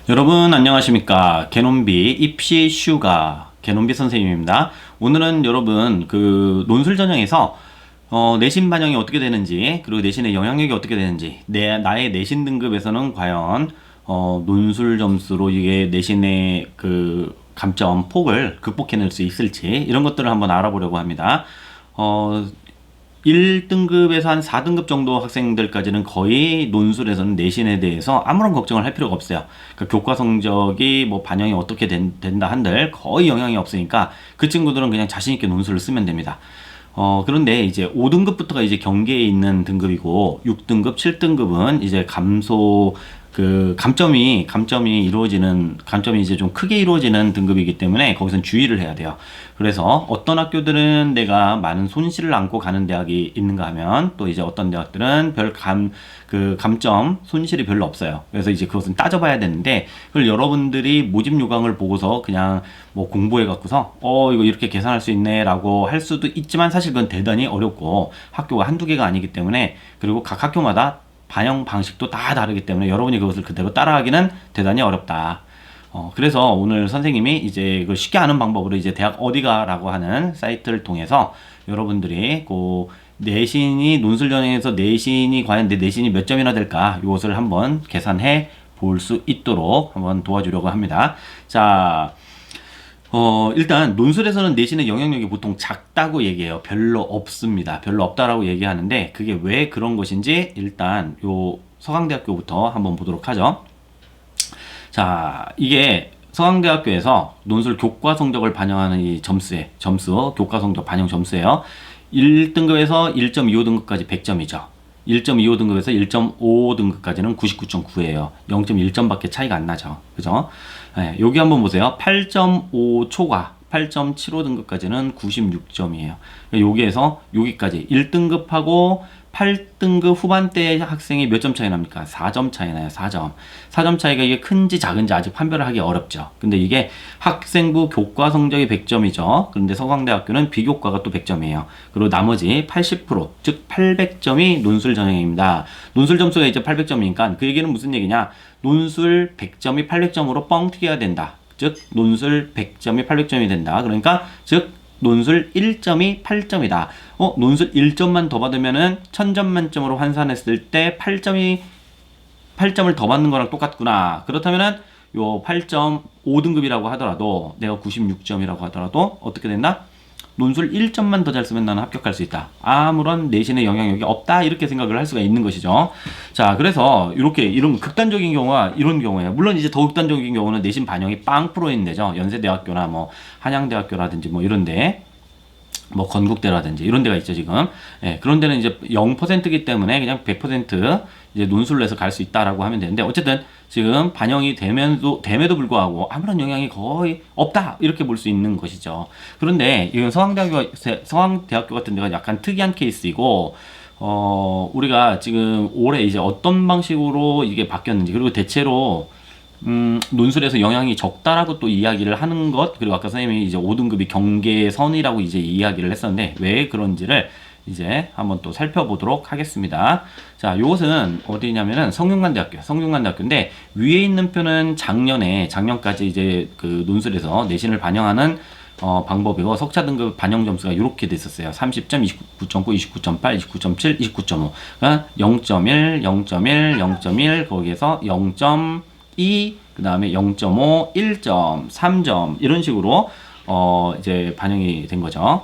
여러분 안녕하십니까. 개논비 입시 슈가 개논비 선생님입니다. 오늘은 여러분 그 논술 전형에서 내신 반영이 어떻게 되는지, 그리고 내신의 영향력이 어떻게 되는지, 나의 내신 등급에서는 과연 논술 점수로 이게 내신의 그 감점 폭을 극복해낼 수 있을지, 이런 것들을 한번 알아보려고 합니다. 1등급에서 한 4등급 정도 학생들까지는 거의 논술에서는 내신에 대해서 아무런 걱정을 할 필요가 없어요. 그러니까 교과 성적이 뭐 반영이 어떻게 된다 한들 거의 영향이 없으니까 그 친구들은 그냥 자신있게 논술을 쓰면 됩니다. 그런데 이제 5등급부터가 이제 경계에 있는 등급이고, 6등급, 7등급은 이제 감점이 이제 좀 크게 이루어지는 등급이기 때문에 거기선 주의를 해야 돼요. 그래서 어떤 학교들은 내가 많은 손실을 안고 가는 대학이 있는가 하면, 또 이제 어떤 대학들은 감점 손실이 별로 없어요. 그래서 이제 그것은 따져봐야 되는데, 그걸 여러분들이 모집 요강을 보고서 그냥 뭐 공부해 갖고서 이거 이렇게 계산할 수 있네 라고 할 수도 있지만, 사실 그건 대단히 어렵고 학교가 한두 개가 아니기 때문에, 그리고 각 학교마다 반영 방식도 다 다르기 때문에 여러분이 그것을 그대로 따라하기는 대단히 어렵다. 그래서 오늘 선생님이 이제 그 쉽게 아는 방법으로 이제 대학 어디가라고 하는 사이트를 통해서 여러분들이 내신이 논술 전형에서 내신이 과연 내 내신이 몇 점이나 될까, 이것을 한번 계산해 볼 수 있도록 한번 도와주려고 합니다. 자, 일단 논술에서는 내신의 영향력이 보통 작다고 얘기해요. 별로 없습니다. 별로 없다라고 얘기하는데, 그게 왜 그런 것인지 일단 요 서강대학교부터 한번 보도록 하죠. 자, 이게 서강대학교에서 논술 교과 성적을 반영하는 이 점수, 교과 성적 반영 점수예요. 1등급에서 1.25등급까지 100점이죠. 1.25등급에서 1.5등급까지는 99.9예요. 0.1점밖에 차이가 안 나죠. 그죠? 네, 여기 한번 보세요. 8.5 초과 8.75등급까지는 96점이에요. 여기에서 여기까지 1등급하고 8등급 후반대 학생이 몇 점 차이 납니까? 4점 차이 나요. 4점. 4점 차이가 이게 큰지 작은지 아직 판별을 하기 어렵죠. 근데 이게 학생부 교과 성적이 100점이죠. 그런데 서강대학교는 비교과가 또 100점이에요. 그리고 나머지 80%, 즉 800점이 논술 전형입니다. 논술 점수가 이제 800점이니까 그 얘기는 무슨 얘기냐? 논술 100점이 800점으로 뻥 튀겨야 된다. 즉 논술 100점이 800점이 된다. 그러니까 즉 논술 1점이 8점이다. 논술 1점만 더 받으면은 1000점 만점으로 환산했을 때 8점을 더 받는 거랑 똑같구나. 그렇다면은 요 8.5등급이라고 하더라도, 내가 96점이라고 하더라도 어떻게 된다? 논술 1점만 더 잘 쓰면 나는 합격할 수 있다. 아무런 내신의 영향력이 없다. 이렇게 생각을 할 수가 있는 것이죠. 자, 그래서 이런 극단적인 경우가 이런 경우예요. 물론 이제 더 극단적인 경우는 내신 반영이 빵 프로인 데죠. 연세대학교나 뭐 한양대학교라든지 뭐 이런데, 뭐 건국대라든지 이런 데가 있죠 지금. 예, 그런 데는 이제 0%이기 때문에 그냥 100% 이제 논술로 해서 갈 수 있다라고 하면 되는데, 어쨌든 지금 반영이 됨에도 불구하고 아무런 영향이 거의 없다, 이렇게 볼 수 있는 것이죠. 그런데 이건 서강대학교 같은 데가 약간 특이한 케이스이고, 우리가 지금 올해 이제 어떤 방식으로 이게 바뀌었는지, 그리고 대체로 논술에서 영향이 적다라고 또 이야기를 하는 것, 그리고 아까 선생님이 이제 5등급이 경계선이라고 이제 이야기를 했었는데, 왜 그런지를 이제 한번 또 살펴보도록 하겠습니다. 자, 요것은 어디냐면은 성균관대학교인데, 위에 있는 표는 작년까지 이제 그 논술에서 내신을 반영하는 방법이고, 석차 등급 반영 점수가 이렇게 됐었어요. 30점, 29.9, 29.8, 29.7, 29.5. 그러니까 0.1, 0.1, 0.1, 거기에서 0.2, 그 다음에 0.5, 1점, 3점, 이런 식으로, 이제 반영이 된 거죠.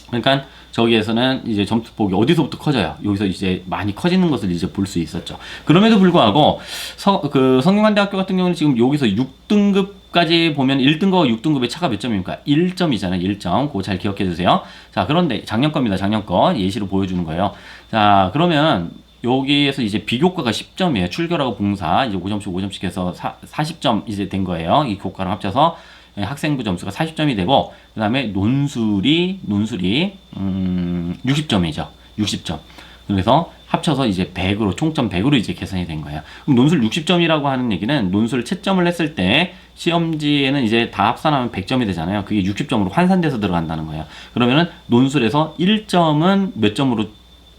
그러니까 저기에서는 이제 점수폭이 어디서부터 커져요. 여기서 이제 많이 커지는 것을 이제 볼 수 있었죠. 그럼에도 불구하고 성균관대학교 같은 경우는 지금 여기서 6등급까지 보면 1등급과 6등급의 차가 몇 점입니까? 1점이잖아요. 1점. 그거 잘 기억해 주세요. 자, 그런데 작년 겁니다. 작년 거 예시로 보여주는 거예요. 자, 그러면 여기에서 이제 비교과가 10점이에요. 출결하고 봉사 이제 5점씩 해서 40점 이제 된 거예요. 이 교과랑 합쳐서 학생부 점수가 40점이 되고, 그 다음에 논술이 60점이죠. 60점. 그래서 합쳐서 이제 100으로, 총점 100으로 이제 계산이 된 거예요. 그럼 논술 60점이라고 하는 얘기는 논술 채점을 했을 때 시험지에는 이제 다 합산하면 100점이 되잖아요. 그게 60점으로 환산돼서 들어간다는 거예요. 그러면은 논술에서 1점은 몇 점으로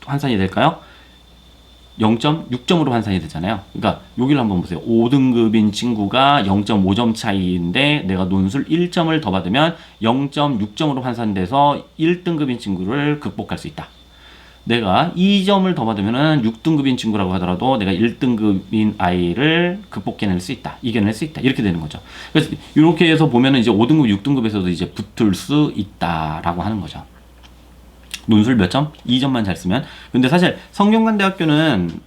환산이 될까요? 0.6점으로 환산이 되잖아요. 그러니까 여기를 한번 보세요. 5등급인 친구가 0.5점 차이인데 내가 논술 1점을 더 받으면 0.6점으로 환산돼서 1등급인 친구를 극복할 수 있다. 내가 2점을 더 받으면은 6등급인 친구라고 하더라도 내가 1등급인 아이를 극복해낼 수 있다. 이겨낼 수 있다. 이렇게 되는 거죠. 그래서 이렇게 해서 보면은 이제 5등급, 6등급에서도 이제 붙을 수 있다라고 하는 거죠. 논술 몇 점? 2점만 잘 쓰면. 근데 사실 성균관대학교는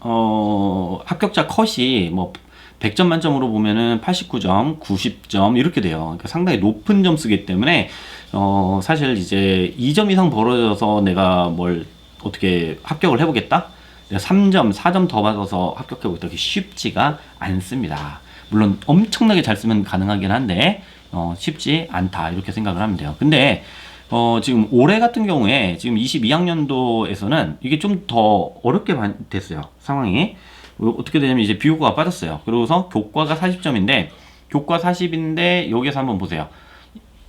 합격자 컷이 뭐 100점 만점으로 보면은 89점, 90점 이렇게 돼요. 그러니까 상당히 높은 점수기 때문에 사실 이제 2점 이상 벌어져서 내가 뭘 어떻게 합격을 해보겠다? 내가 3점, 4점 더 받아서 합격해보겠다. 그게 쉽지가 않습니다. 물론 엄청나게 잘 쓰면 가능하긴 한데 쉽지 않다 이렇게 생각을 하면 돼요. 근데 지금 올해 같은 경우에 지금 22학년도에서는 이게 좀 더 어렵게 됐어요. 상황이. 어떻게 되냐면 이제 비교과가 빠졌어요. 그러고서 교과가 40점인데 교과 40인데 여기서 한번 보세요.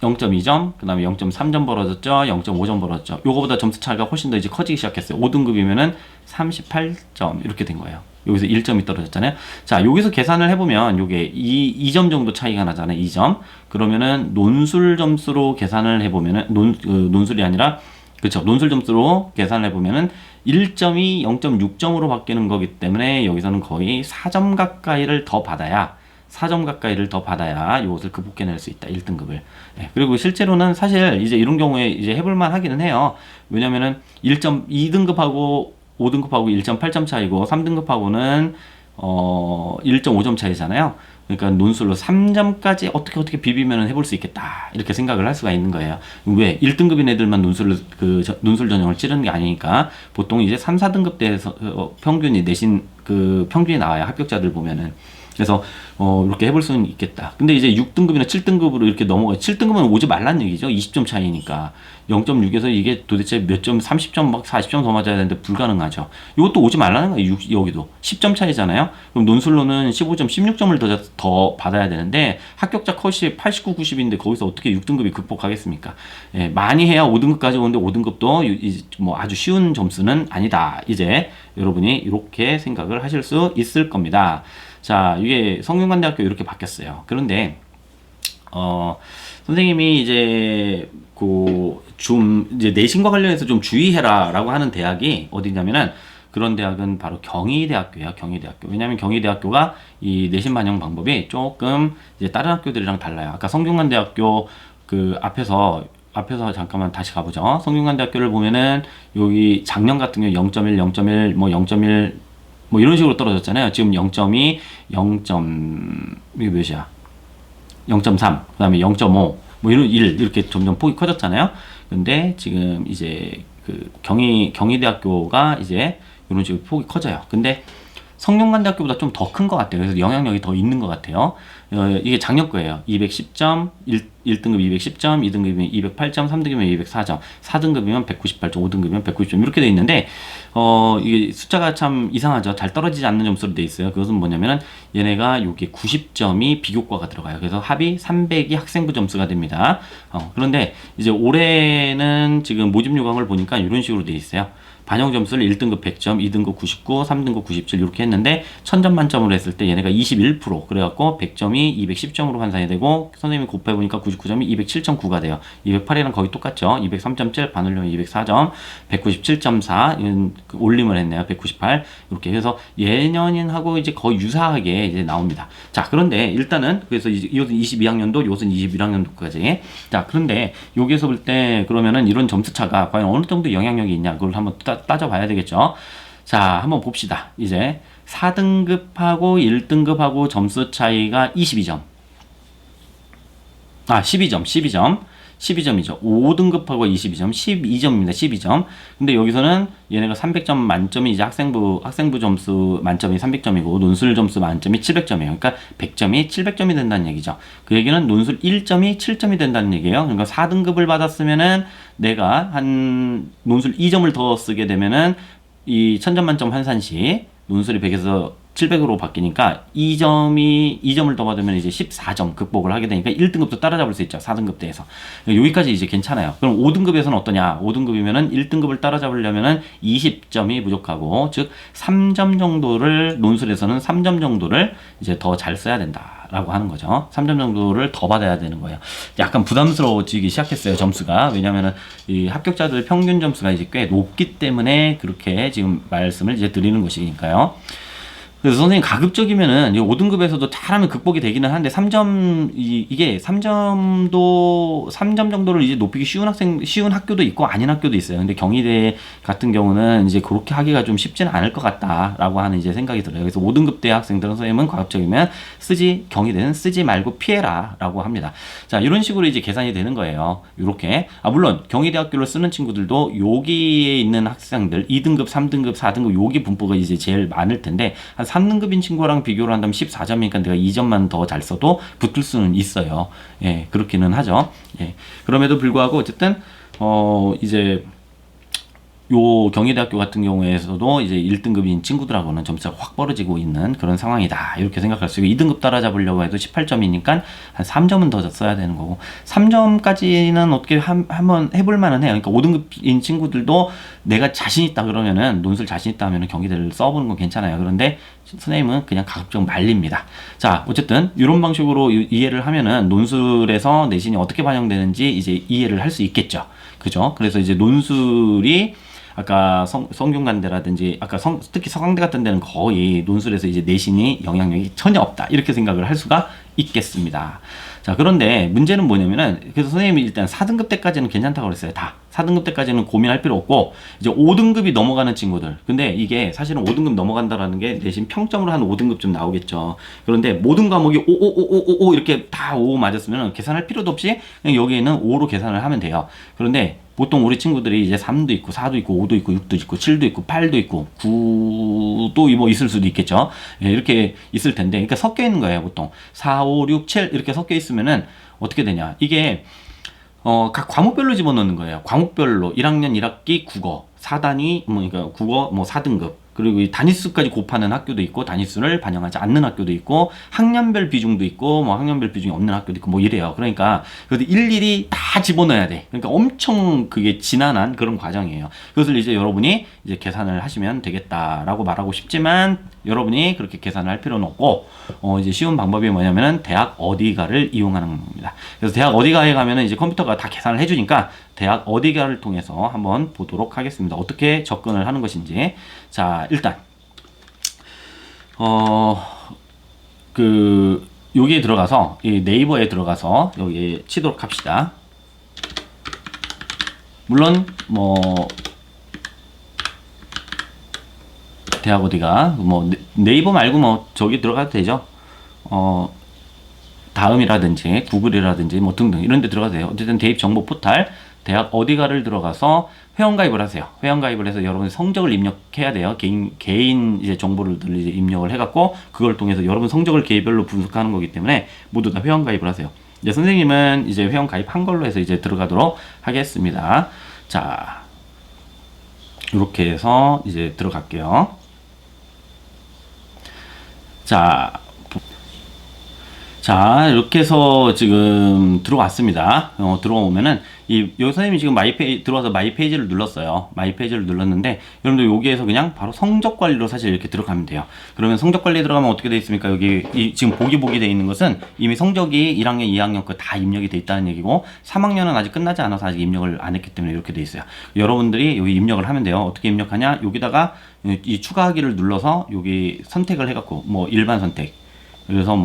0.2점, 그 다음에 0.3점 벌어졌죠. 0.5점 벌어졌죠. 요거보다 점수 차이가 훨씬 더 이제 커지기 시작했어요. 5등급이면은 38점 이렇게 된 거예요. 여기서 1점이 떨어졌잖아요. 자, 여기서 계산을 해보면 요게 2점 정도 차이가 나잖아요. 2점. 그러면은 논술 점수로 계산을 해보면은 논술이 아니라 그렇죠. 논술 점수로 계산을 해보면은 1점이 0.6점으로 바뀌는 거기 때문에 여기서는 거의 4점 가까이를 더 받아야 4점 가까이를 더 받아야 이것을 극복해낼 수 있다. 1등급을. 네, 그리고 실제로는 사실 이제 이런 경우에 이제 해볼만 하기는 해요. 왜냐면은 2등급하고 5등급하고 1.8점 차이고 3등급하고는 1.5점 차이잖아요. 그러니까 논술로 3점까지 어떻게 비비면 해볼 수 있겠다. 이렇게 생각을 할 수가 있는 거예요. 왜? 1등급인 애들만 논술 전형을 치르는 게 아니니까 보통 이제 3, 4등급 대에서 평균이 내신 평균이 나와요. 합격자들 보면은. 그래서 이렇게 해볼 수는 있겠다. 근데 이제 6등급이나 7등급으로 이렇게 넘어가요. 7등급은 오지 말란 얘기죠. 20점 차이니까. 0.6에서 이게 도대체 몇 점, 30점, 막 40점 더 맞아야 되는데 불가능하죠. 이것도 오지 말라는 거예요. 여기도. 10점 차이잖아요. 그럼 논술로는 15점, 16점을 더 받아야 되는데 합격자 컷이 89, 90인데 거기서 어떻게 6등급이 극복하겠습니까? 예, 많이 해야 5등급까지 오는데 5등급도 뭐 아주 쉬운 점수는 아니다. 이제 여러분이 이렇게 생각을 하실 수 있을 겁니다. 자, 이게 성균관대학교 이렇게 바뀌었어요. 그런데 선생님이 이제 이제 내신과 관련해서 좀 주의해라라고 하는 대학이 어디냐면은 그런 대학은 바로 경희대학교예요. 경희대학교. 왜냐하면 경희대학교가 이 내신 반영 방법이 조금 이제 다른 학교들이랑 달라요. 아까 성균관대학교 앞에서 잠깐만 다시 가보죠. 성균관대학교를 보면은 여기 작년 같은 경우 0.1, 0.1, 뭐 0.1 뭐 이런 식으로 떨어졌잖아요. 지금 0.2, 0. 이게 몇이야? 0.3, 그 다음에 0.5, 뭐 이런 1 이렇게 점점 폭이 커졌잖아요. 근데 지금 이제 경희대학교가 이제 이런 식으로 폭이 커져요. 근데 성균관대학교보다 좀 더 큰 것 같아요. 그래서 영향력이 더 있는 것 같아요. 이게 작년 거예요. 210점, 1등급 210점, 2등급이면 208점, 3등급이면 204점, 4등급이면 198점, 5등급이면 190점 이렇게 돼 있는데 이게 숫자가 참 이상하죠. 잘 떨어지지 않는 점수로 돼 있어요. 그것은 뭐냐면은 얘네가 여기 90점이 비교과가 들어가요. 그래서 합이 300이 학생부 점수가 됩니다. 그런데 이제 올해는 지금 모집 요강을 보니까 이런 식으로 돼 있어요. 반영 점수를 1등급 100점, 2등급 99, 3등급 97 이렇게 했는데 1000점 만점으로 했을 때 얘네가 21% 그래갖고 100점이 210점으로 환산이 되고 선생님이 곱해보니까 99점이 207.9가 돼요. 208이랑 거의 똑같죠. 203.7 반올리면 204점, 197.4 이건 올림을 했네요. 198 이렇게 해서 예년인하고 이제 거의 유사하게 이제 나옵니다. 자, 그런데 일단은 그래서 이것은 22학년도, 이것은 21학년도까지. 자, 그런데 여기에서 볼 때 그러면은 이런 점수 차가 과연 어느 정도 영향력이 있냐 그걸 한번 따져봐야 되겠죠. 자, 한번 봅시다. 이제 4등급하고 1등급하고 점수 차이가 22점. 12점. 12점이죠. 5등급하고 22점, 12점입니다. 12점. 근데 여기서는 얘네가 300점 만점이 이제 학생부 점수 만점이 300점이고 논술 점수 만점이 700점이에요. 그러니까 100점이 700점이 된다는 얘기죠. 그 얘기는 논술 1점이 7점이 된다는 얘기예요. 그러니까 4등급을 받았으면은 내가 한 논술 2점을 더 쓰게 되면은 이 1000점 만점 환산 시 논술이 100에서 700으로 바뀌니까 2점을 더 받으면 이제 14점 극복을 하게 되니까 1등급도 따라잡을 수 있죠. 4등급 대에서. 여기까지 이제 괜찮아요. 그럼 5등급에서는 어떠냐? 5등급이면은 1등급을 따라잡으려면은 20점이 부족하고, 즉 3점 정도를, 논술에서는 3점 정도를 이제 더 잘 써야 된다라고 하는 거죠. 3점 정도를 더 받아야 되는 거예요. 약간 부담스러워지기 시작했어요, 점수가. 왜냐면은 이 합격자들 평균 점수가 이제 꽤 높기 때문에 그렇게 지금 말씀을 이제 드리는 것이니까요. 그래서 선생님 가급적이면은 5등급에서도 잘하면 극복이 되기는 한데 3점 이게 3점 정도를 이제 높이기 쉬운 학교도 있고 아닌 학교도 있어요. 근데 경희대 같은 경우는 이제 그렇게 하기가 좀 쉽지는 않을 것 같다라고 하는 이제 생각이 들어요. 그래서 5등급 대 학생들은 선생님은 가급적이면 경희대는 쓰지 말고 피해라라고 합니다. 자, 이런 식으로 이제 계산이 되는 거예요. 이렇게. 물론 경희대학교를 쓰는 친구들도 여기에 있는 학생들 2등급, 3등급, 4등급 여기 분포가 이제 제일 많을 텐데 한 3등급인 친구랑 비교를 한다면 14점이니까 내가 2점만 더 잘 써도 붙을 수는 있어요. 예, 그렇기는 하죠. 예. 그럼에도 불구하고 어쨌든 이제 요 경희대학교 같은 경우에서도 이제 1등급인 친구들하고는 점수가 확 벌어지고 있는 그런 상황이다. 이렇게 생각할 수 있고 2등급 따라잡으려고 해도 18점이니까 한 3점은 더 써야 되는 거고 3점까지는 어떻게 한번 해볼 만은 해요. 그러니까 5등급인 친구들도 내가 자신 있다 그러면은 논술 자신 있다 하면은 경희대를 써보는 건 괜찮아요. 그런데 선생님은 그냥 가급적 말립니다. 자, 어쨌든 이런 방식으로 이해를 하면은 논술에서 내신이 어떻게 반영되는지 이제 이해를 할 수 있겠죠. 그죠? 그래서 이제 논술이 아까 성균관대라든지 아까 특히 서강대 같은 데는 거의 논술에서 이제 내신이 영향력이 전혀 없다 이렇게 생각을 할 수가 있겠습니다. 자, 그런데 문제는 뭐냐면은 그래서 선생님이 일단 4등급 때까지는 괜찮다고 그랬어요. 다 4등급 때까지는 고민할 필요 없고 이제 5등급이 넘어가는 친구들, 근데 이게 사실은 5등급 넘어간다라는 게 내신 평점으로 한 5등급쯤 나오겠죠. 그런데 모든 과목이 5 이렇게 다 5 맞았으면 계산할 필요도 없이 그냥 여기에는 5로 계산을 하면 돼요. 그런데 보통 우리 친구들이 이제 3도 있고 4도 있고 5도 있고 6도 있고 7도 있고 8도 있고 9도 뭐 있을 수도 있겠죠. 예, 이렇게 있을 텐데 그러니까 섞여 있는 거예요. 보통 4, 5, 6, 7 이렇게 섞여 있으면은 어떻게 되냐, 이게 각 과목별로 집어넣는 거예요. 과목별로 1학년 1학기 국어 4단위 그러니까 국어 4등급, 그리고 이 단위수까지 곱하는 학교도 있고 단위수를 반영하지 않는 학교도 있고 학년별 비중도 있고 학년별 비중이 없는 학교도 있고 이래요. 그러니까 그래도 일일이 다 집어넣어야 돼. 그러니까 엄청 그게 지난한 그런 과정이에요. 그것을 이제 여러분이 이제 계산을 하시면 되겠다라고 말하고 싶지만 여러분이 그렇게 계산을 할 필요는 없고 이제 쉬운 방법이 뭐냐면은 대학 어디가를 이용하는 겁니다. 그래서 대학 어디가에 가면은 이제 컴퓨터가 다 계산을 해주니까 대학 어디가를 통해서 한번 보도록 하겠습니다. 어떻게 접근을 하는 것인지. 자, 일단 여기에 들어가서 이 네이버에 들어가서 여기 치도록 합시다. 물론 대학 어디가 네이버 말고 저기 들어가도 되죠. 다음이라든지 구글이라든지 등등 이런 데 들어가도 돼요. 어쨌든 대입 정보 포탈 대학 어디가를 들어가서 회원가입을 하세요. 회원가입을 해서 여러분의 성적을 입력해야 돼요. 개인 이제 정보를 이제 입력을 해갖고 그걸 통해서 여러분 성적을 개별로 분석하는 거기 때문에 모두 다 회원가입을 하세요. 이제 선생님은 이제 회원가입한 걸로 해서 이제 들어가도록 하겠습니다. 자, 이렇게 해서 이제 들어갈게요. 자, 이렇게 해서 지금 들어왔습니다. 들어오면은 여기 선생님이 지금 들어와서 마이 페이지를 눌렀어요. 마이 페이지를 눌렀는데 여러분들 여기에서 그냥 바로 성적 관리로 사실 이렇게 들어가면 돼요. 그러면 성적 관리에 들어가면 어떻게 돼 있습니까? 여기 지금 보기 돼 있는 것은 이미 성적이 1학년, 2학년 거 다 입력이 돼 있다는 얘기고 3학년은 아직 끝나지 않아서 아직 입력을 안 했기 때문에 이렇게 돼 있어요. 여러분들이 여기 입력을 하면 돼요. 어떻게 입력하냐? 여기다가 이 추가하기를 눌러서 여기 선택을 해갖고 일반 선택. 그래서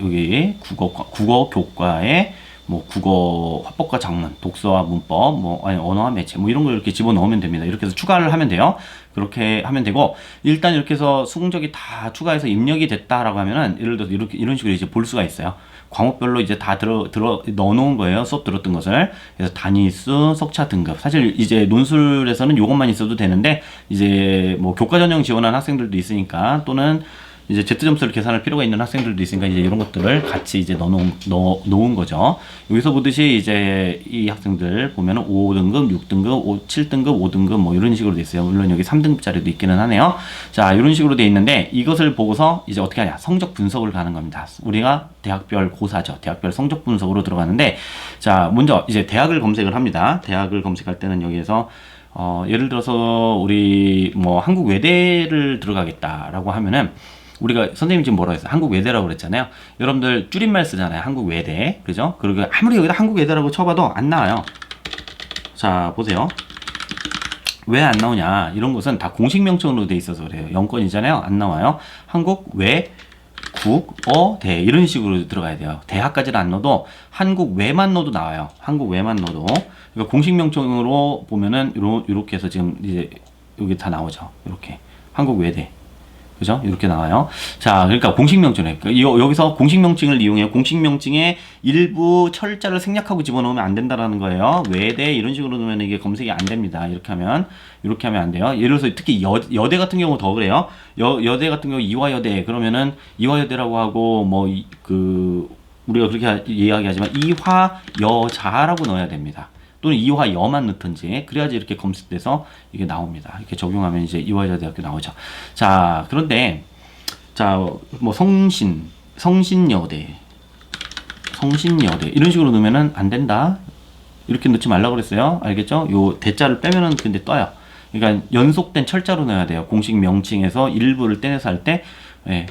여기 국어 교과에 국어 화법과 작문, 독서와 문법, 아니 언어와 매체 이런 걸 이렇게 집어넣으면 됩니다. 이렇게 해서 추가를 하면 돼요. 그렇게 하면 되고 일단 이렇게 해서 성적이 다 추가해서 입력이 됐다라고 하면은 예를 들어서 이런 식으로 이제 볼 수가 있어요. 과목별로 이제 다 넣어놓은 거예요. 수업 들었던 것을. 그래서 단위수, 석차 등급. 사실 이제 논술에서는 이것만 있어도 되는데 이제 교과 전형 지원한 학생들도 있으니까 또는 이제 Z 점수를 계산할 필요가 있는 학생들도 있으니까 이제 이런 것들을 같이 이제 놓은 거죠. 여기서 보듯이 이제 이 학생들 보면은 5등급, 6등급, 7등급, 5등급 뭐 이런 식으로 돼 있어요. 물론 여기 3등급짜리도 있기는 하네요. 자, 이런 식으로 돼 있는데 이것을 보고서 이제 어떻게 하냐? 성적 분석을 가는 겁니다. 우리가 대학별 고사죠. 대학별 성적 분석으로 들어가는데, 자, 먼저 이제 대학을 검색을 합니다. 대학을 검색할 때는 여기에서 예를 들어서 우리 뭐 한국 외대를 들어가겠다라고 하면은 우리가 선생님이 지금 뭐라고 했어요? 한국 외대라고 그랬잖아요. 여러분들 줄임말 쓰잖아요. 한국 외대. 그죠? 그리고 아무리 여기다 한국 외대라고 쳐봐도 안 나와요. 자, 보세요. 왜 안 나오냐? 이런 것은 다 공식 명칭으로 돼 있어서 그래요. 영권이잖아요. 안 나와요. 한국 외 국, 대 이런 식으로 들어가야 돼요. 대학까지는 안 넣어도 한국 외만 넣어도 나와요. 한국 외만 넣어도. 그러니까 공식 명칭으로 보면은 요렇게 해서 지금 이제 여기 다 나오죠. 이렇게 한국 외대. 그죠? 이렇게 나와요. 자, 그러니까 공식 명칭에 여기서 공식 명칭을 이용해 공식 명칭에 일부 철자를 생략하고 집어넣으면 안 된다라는 거예요. 외대 이런 식으로 넣으면 이게 검색이 안 됩니다. 이렇게 하면 안 돼요. 예를 들어서 특히 여대 같은 경우 더 그래요. 여대 같은 경우 이화여대 그러면은 이화여대라고 하고 뭐 우리가 그렇게 이야기하지만 이화여자라고 넣어야 됩니다. 또는 이화여만 넣든지 그래야지 이렇게 검색돼서 이게 나옵니다. 이렇게 적용하면 이제 이화여자대학교 나오죠. 자, 그런데 자, 뭐 성신여대 이런 식으로 넣으면은 안 된다. 이렇게 넣지 말라고 그랬어요. 알겠죠? 요 대자를 빼면은 근데 떠요. 그러니까 연속된 철자로 넣어야 돼요. 공식 명칭에서 일부를 떼내서 할 때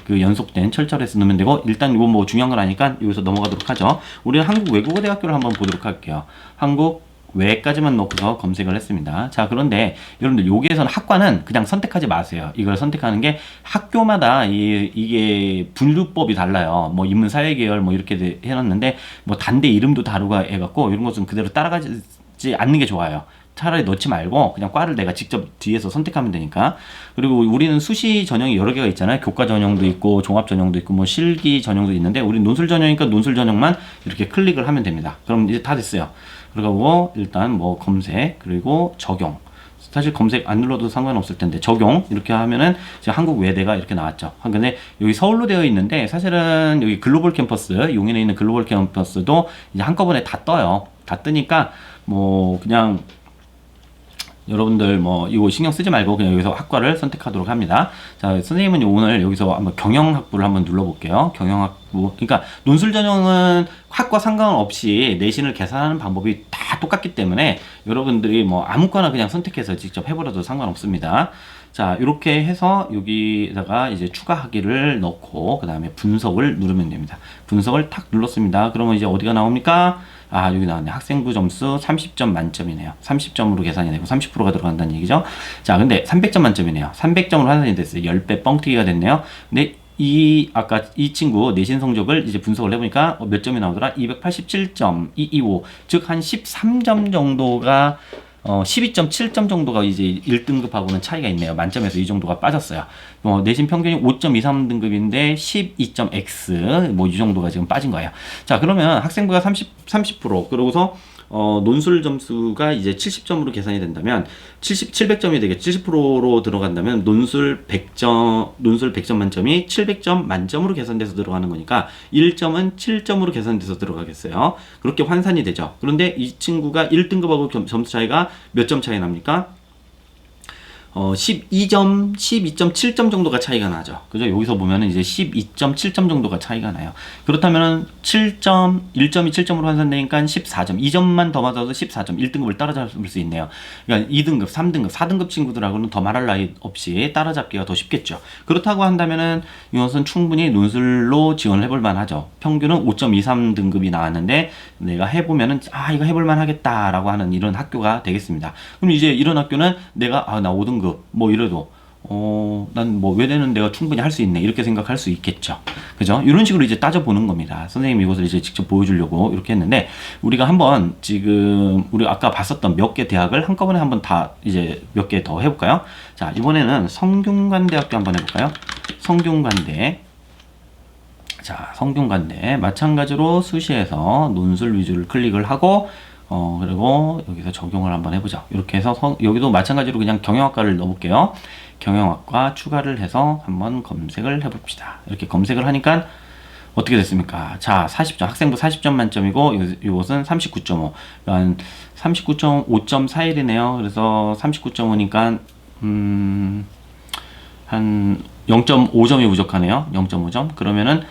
그 연속된 철자로 해서 넣으면 되고, 일단 이거 뭐 중요한 건 아니까 여기서 넘어가도록 하죠. 우리는 한국 외국어대학교를 한번 보도록 할게요. 한국 외까지만 놓고서 검색을 했습니다. 자, 그런데 여러분들 여기에서는 학과는 그냥 선택하지 마세요. 이걸 선택하는 게 학교마다 이게 분류법이 달라요. 뭐 인문사회계열 뭐 이렇게 해놨는데 뭐 단대 이름도 다르고 해갖고 이런 것은 그대로 따라가지 않는 게 좋아요. 차라리 넣지 말고 그냥 과를 내가 직접 뒤에서 선택하면 되니까. 그리고 우리는 수시 전형이 여러 개가 있잖아요. 교과 전형도 있고 종합 전형도 있고 뭐 실기 전형도 있는데 우리는 논술 전형이니까 논술 전형만 이렇게 클릭을 하면 됩니다. 그럼 이제 다 됐어요. 그리고 일단 뭐 검색 그리고 적용. 사실 검색 안 눌러도 상관없을 텐데 적용 이렇게 하면은 이제 한국 외대가 이렇게 나왔죠. 근데 여기 서울로 되어 있는데 사실은 여기 글로벌 캠퍼스 용인에 있는 글로벌 캠퍼스도 이제 한꺼번에 다 떠요. 다 뜨니까 뭐 그냥 여러분들 뭐 이거 신경 쓰지 말고 그냥 여기서 학과를 선택하도록 합니다. 자, 선생님은 오늘 여기서 한번 경영학부를 한번 눌러볼게요. 경영학부. 그러니까 논술 전형은 학과 상관없이 내신을 계산하는 방법이 다 똑같기 때문에 여러분들이 뭐 아무거나 그냥 선택해서 직접 해버려도 상관없습니다. 자, 이렇게 해서 여기다가 이제 추가하기를 넣고 그 다음에 분석을 누르면 됩니다. 분석을 탁 눌렀습니다. 그러면 이제 어디가 나옵니까? 아, 여기 나왔네. 학생부 점수 30점 만점이네요. 30점으로 계산이 되고 30%가 들어간다는 얘기죠. 자, 근데 300점 만점이네요. 300점으로 환산이 됐어요. 10배 뻥튀기가 됐네요. 근데 아까 이 친구 내신 성적을 이제 분석을 해보니까 몇 점이 나오더라? 287.225. 즉, 한 13점 정도가 12.7점 정도가 이제 1등급하고는 차이가 있네요. 만점에서 이 정도가 빠졌어요. 내신 평균이 5.23등급인데 12.x 뭐 이 정도가 지금 빠진 거예요. 자, 그러면 학생부가 30% 그러고서 논술 점수가 이제 70점으로 계산이 된다면 700점이 되겠죠. 70%로 들어간다면 논술 100점 만점이 700점 만점으로 계산돼서 들어가는 거니까 1점은 7점으로 계산돼서 들어가겠어요. 그렇게 환산이 되죠. 그런데 이 친구가 1등급하고 점수 차이가 몇 점 차이 납니까? 12.7점 정도가 차이가 나죠. 그죠? 여기서 보면은 이제 12.7점 정도가 차이가 나요. 그렇다면은 1점이 7점으로 환산되니까 14점. 2점만 더 맞아도 14점. 1등급을 따라잡을 수 있네요. 그러니까 2등급, 3등급, 4등급 친구들하고는 더 말할 나위 없이 따라잡기가 더 쉽겠죠. 그렇다고 한다면은 이것은 충분히 논술로 지원을 해볼 만하죠. 평균은 5.23등급이 나왔는데 내가 해보면은 이거 해볼 만하겠다라고 하는 이런 학교가 되겠습니다. 그럼 이제 이런 학교는 내가 나 5등급 뭐 이래도 난 뭐 외대는 내가 충분히 할 수 있네 이렇게 생각할 수 있겠죠. 그죠? 이런 식으로 이제 따져보는 겁니다. 선생님이 이것을 이제 직접 보여주려고 이렇게 했는데 우리가 한번 지금 우리 아까 봤었던 몇 개 대학을 한꺼번에 한번 다 이제 몇 개 더 해볼까요? 자, 이번에는 성균관대학교 한번 해볼까요? 성균관대. 자, 성균관대 마찬가지로 수시에서 논술 위주를 클릭을 하고 그리고 여기서 적용을 한번 해보죠. 이렇게 해서 여기도 마찬가지로 그냥 경영학과를 넣어볼게요. 경영학과 추가를 해서 한번 검색을 해봅시다. 이렇게 검색을 하니까 어떻게 됐습니까? 자, 40점, 학생부 40점 만점이고, 이것은 39.5. 그러니까 39.5.41이네요. 그래서 39.5니까, 한 0.5점이 부족하네요. 0.5점. 그러면은,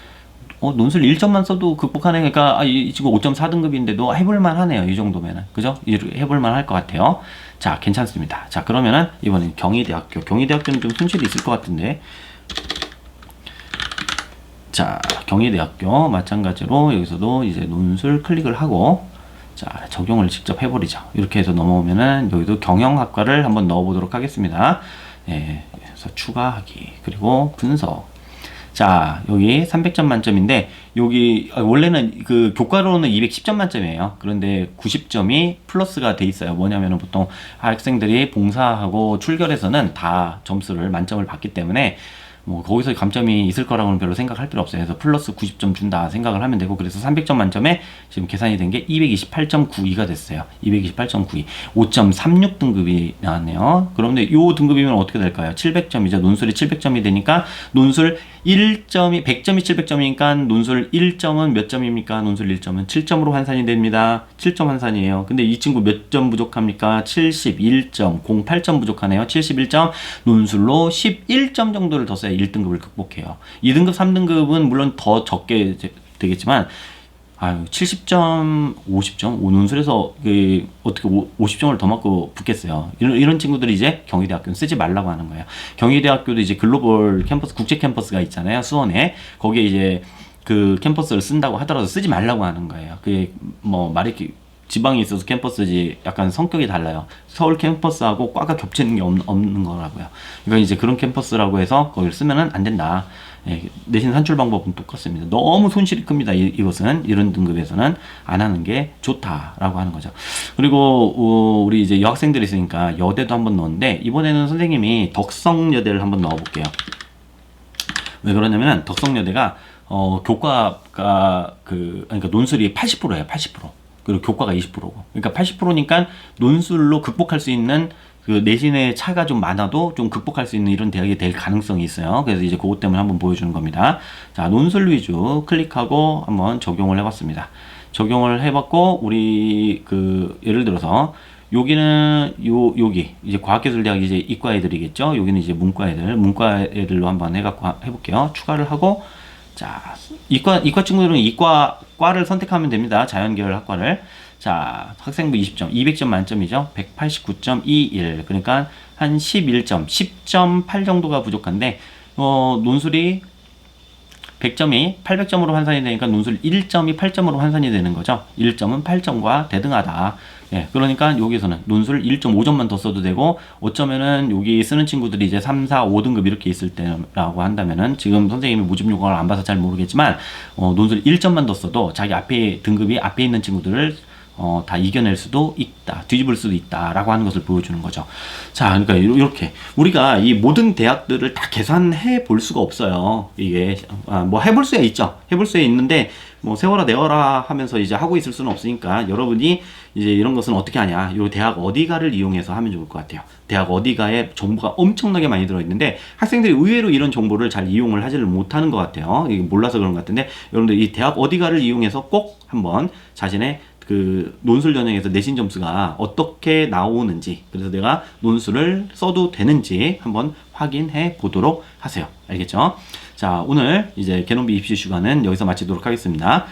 논술 1점만 써도 극복하네. 그러니까, 이 친구 5.4등급인데도 해볼만 하네요. 이 정도면은. 그죠? 해볼만 할 것 같아요. 자, 괜찮습니다. 자, 그러면은, 이번엔 경희대학교. 경희대학교는 좀 손실이 있을 것 같은데, 자, 경희대학교 마찬가지로 여기서도 이제 논술 클릭을 하고 자, 적용을 직접 해버리죠. 이렇게 해서 넘어오면은 여기도 경영학과를 한번 넣어보도록 하겠습니다. 예, 그래서 추가하기 그리고 분석. 자, 여기 300점 만점인데 여기 원래는 그 교과로는 210점 만점이에요. 그런데 90점이 플러스가 돼 있어요. 뭐냐면은 보통 학생들이 봉사하고 출결에서는 다 점수를 만점을 받기 때문에 뭐 거기서 감점이 있을 거라고는 별로 생각할 필요 없어요. 그래서 플러스 90점 준다 생각을 하면 되고, 그래서 300점 만점에 지금 계산이 된 게 228.92가 됐어요. 228.92, 5.36 등급이 나왔네요. 그런데 요 등급이면 어떻게 될까요? 700점이죠. 논술이 700점이 되니까 논술 1점이 100점이 700점이니까 논술 1점은 몇 점입니까? 논술 1점은 7점으로 환산이 됩니다. 7점 환산이에요. 근데 이 친구 몇 점 부족합니까? 71.08점 부족하네요. 71점, 논술로 11점 정도를 더 써야 1등급을 극복해요. 2등급, 3등급은 물론 더 적게 되겠지만 70점, 50점, 논술에서 어떻게 50점을 더 맞고 붙겠어요. 이런 친구들이 이제 경희대학교는 쓰지 말라고 하는 거예요. 경희대학교도 이제 글로벌 캠퍼스, 국제 캠퍼스가 있잖아요. 수원에. 거기에 이제 그 캠퍼스를 쓴다고 하더라도 쓰지 말라고 하는 거예요. 그게 뭐 말이 지방에 있어서 캠퍼스지 약간 성격이 달라요. 서울 캠퍼스하고 과가 겹치는 게 없는 거라고요. 그러니까 이제 그런 캠퍼스라고 해서 거기를 쓰면은 안 된다. 예, 내신 산출 방법은 똑같습니다. 너무 손실이 큽니다. 이것은 이런 등급에서는 안 하는 게 좋다라고 하는 거죠. 그리고 우리 이제 여학생들이 있으니까 여대도 한번 넣었는데 이번에는 선생님이 덕성여대를 한번 넣어볼게요. 왜 그러냐면 덕성여대가 교과가 그러니까 논술이 80%예요. 80%. 그리고 교과가 20%고. 그러니까 80%니까 논술로 극복할 수 있는 그 내신의 차가 좀 많아도 좀 극복할 수 있는 이런 대학이 될 가능성이 있어요. 그래서 이제 그것 때문에 한번 보여주는 겁니다. 자, 논술 위주 클릭하고 한번 적용을 해봤습니다. 적용을 해봤고, 우리 예를 들어서 여기는 여기 이제 과학기술대학 이제 이과 애들이겠죠. 여기는 이제 문과 애들로 한번 해볼게요. 추가를 하고, 자, 이과 친구들은 이과과를 선택하면 됩니다. 자연계열 학과를. 자, 학생부 20점, 200점 만점이죠. 189.21. 그러니까 한 11점, 10.8 정도가 부족한데, 논술이 100점이 800점으로 환산이 되니까 논술 1점이 8점으로 환산이 되는 거죠. 1점은 8점과 대등하다. 예, 그러니까 여기서는 논술 1.5점만 더 써도 되고, 어쩌면은 여기 쓰는 친구들이 이제 3, 4, 5등급 이렇게 있을 때라고 한다면은, 지금 선생님이 모집 요강을 안 봐서 잘 모르겠지만, 논술 1점만 더 써도 자기 등급이 앞에 있는 친구들을 다 이겨낼 수도 있다, 뒤집을 수도 있다라고 하는 것을 보여주는 거죠. 자, 그러니까 이렇게 우리가 이 모든 대학들을 다 계산해 볼 수가 없어요. 이게 뭐 해볼 수야 있죠. 해볼 수야 있는데 뭐 세워라 내워라 하면서 이제 하고 있을 수는 없으니까, 여러분이 이제 이런 것은 어떻게 하냐, 요 대학 어디가를 이용해서 하면 좋을 것 같아요. 대학 어디가에 정보가 엄청나게 많이 들어있는데 학생들이 의외로 이런 정보를 잘 이용을 하지를 못하는 것 같아요. 이게 몰라서 그런 것 같은데, 여러분들 이 대학 어디가를 이용해서 꼭 한번 자신의 논술 전형에서 내신 점수가 어떻게 나오는지, 그래서 내가 논술을 써도 되는지 한번 확인해 보도록 하세요. 알겠죠? 자, 오늘 이제 개론비 입시 주간은 여기서 마치도록 하겠습니다.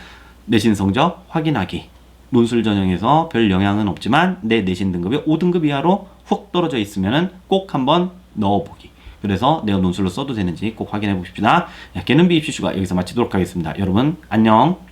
내신 성적 확인하기. 논술 전형에서 별 영향은 없지만 내 내신 등급이 5등급 이하로 훅 떨어져 있으면은 꼭 한번 넣어보기. 그래서 내가 논술로 써도 되는지 꼭 확인해 봅시다. 개론비 입시 주간 여기서 마치도록 하겠습니다. 여러분 안녕.